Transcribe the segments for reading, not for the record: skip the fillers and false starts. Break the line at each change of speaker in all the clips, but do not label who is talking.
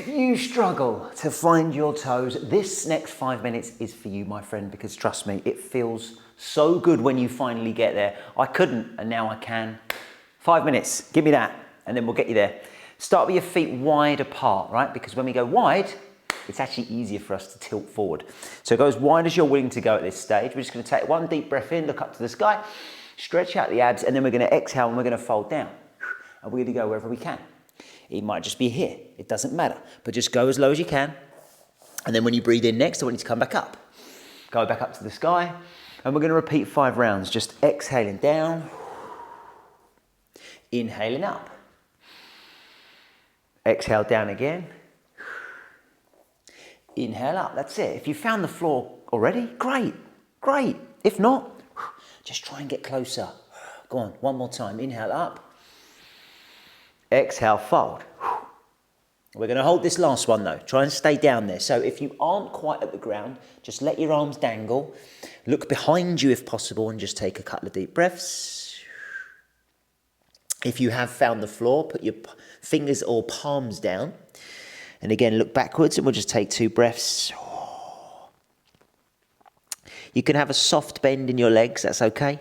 If you struggle to find your toes, this next 5 minutes is for you, my friend, because trust me, it feels so good when you finally get there. I couldn't, and now I can. 5 minutes, give me that, and then we'll get you there. Start with your feet wide apart, right? Because when we go wide, it's actually easier for us to tilt forward. So go as wide as you're willing to go at this stage. We're just gonna take one deep breath in, look up to the sky, stretch out the abs, and then we're gonna exhale and we're gonna fold down. And we're gonna go wherever we can. It might just be here, it doesn't matter. But just go as low as you can. And then when you breathe in next, I want you to come back up. Go back up to the sky. And we're gonna repeat 5 rounds, just exhaling down, inhaling up. Exhale down again. Inhale up, that's it. If you found the floor already, great, great. If not, just try and get closer. Go on, one more time, inhale up. Exhale, fold. We're going to hold this last one though. Try and stay down there. So if you aren't quite at the ground, just let your arms dangle. Look behind you if possible and just take a couple of deep breaths. If you have found the floor, put your fingers or palms down. And again, look backwards and we'll just take 2 breaths. You can have a soft bend in your legs, that's okay.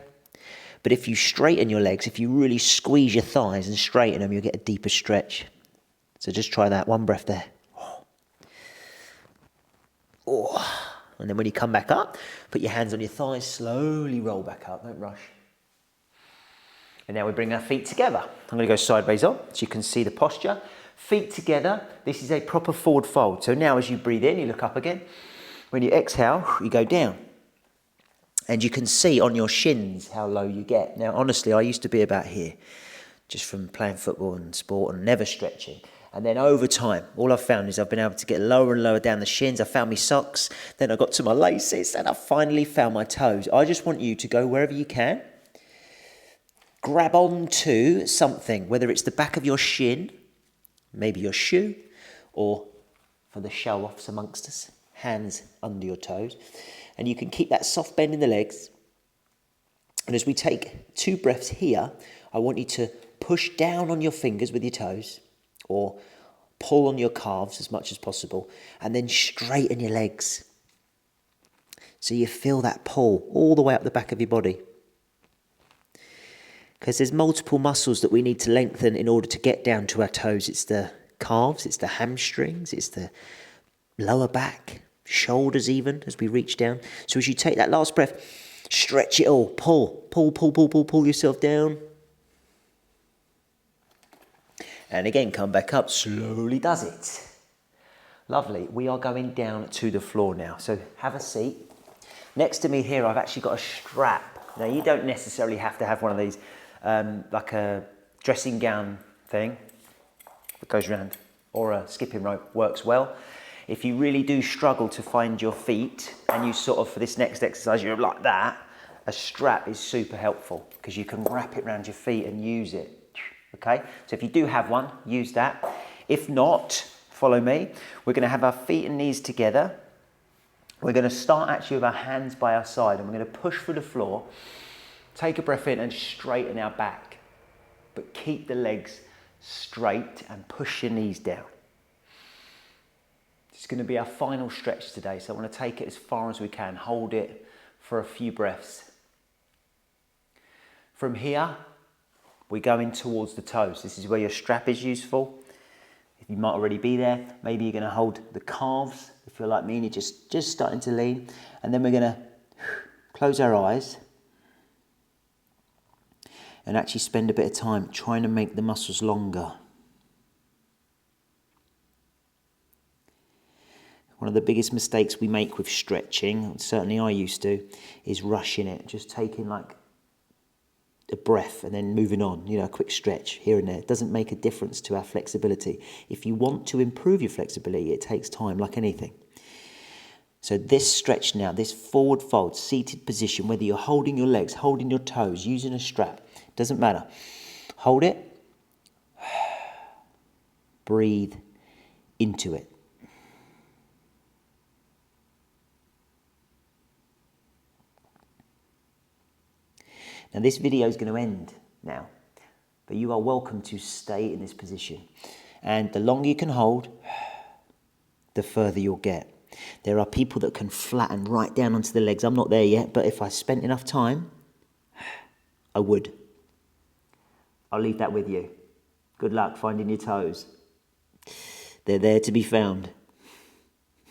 But if you straighten your legs, if you really squeeze your thighs and straighten them, you'll get a deeper stretch. So just try that, 1 breath there. And then when you come back up, put your hands on your thighs, slowly roll back up, don't rush. And now we bring our feet together. I'm gonna go sideways on, so you can see the posture. Feet together, this is a proper forward fold. So now as you breathe in, you look up again. When you exhale, you go down. And you can see on your shins how low you get. Now, honestly, I used to be about here, just from playing football and sport and never stretching. And then over time, all I've found is I've been able to get lower and lower down the shins. I found my socks, then I got to my laces, and I finally found my toes. I just want you to go wherever you can. Grab onto something, whether it's the back of your shin, maybe your shoe, or for the show-offs amongst us, hands under your toes. And you can keep that soft bend in the legs. And as we take 2 breaths here, I want you to push down on your fingers with your toes or pull on your calves as much as possible and then straighten your legs. So you feel that pull all the way up the back of your body. Because there's multiple muscles that we need to lengthen in order to get down to our toes. It's the calves, it's the hamstrings, it's the lower back, shoulders even as we reach down. So as you take that last breath, stretch it all, pull yourself down. And again, come back up, slowly does it. Lovely, we are going down to the floor now. So have a seat. Next to me here, I've actually got a strap. Now you don't necessarily have to have one of these, like a dressing gown thing that goes around, or a skipping rope works well. If you really do struggle to find your feet and you sort of, for this next exercise, you're like that, a strap is super helpful because you can wrap it around your feet and use it, okay? So if you do have one, use that. If not, follow me. We're gonna have our feet and knees together. We're gonna start actually with our hands by our side and we're gonna push through the floor, take a breath in and straighten our back, but keep the legs straight and push your knees down. It's going to be our final stretch today, so I want to take it as far as we can. Hold it for a few breaths. From here, we're going towards the toes. This is where your strap is useful. You might already be there. Maybe you're going to hold the calves, if you're like me and you're just starting to lean. And then we're going to close our eyes and actually spend a bit of time trying to make the muscles longer. One of the biggest mistakes we make with stretching, certainly I used to, is rushing it, just taking like a breath and then moving on, a quick stretch here and there. It doesn't make a difference to our flexibility. If you want to improve your flexibility, it takes time like anything. So this stretch now, this forward fold, seated position, whether you're holding your legs, holding your toes, using a strap, doesn't matter. Hold it, breathe into it. Now this video is going to end now, but you are welcome to stay in this position. And the longer you can hold, the further you'll get. There are people that can flatten right down onto the legs. I'm not there yet, but if I spent enough time, I would. I'll leave that with you. Good luck finding your toes. They're there to be found.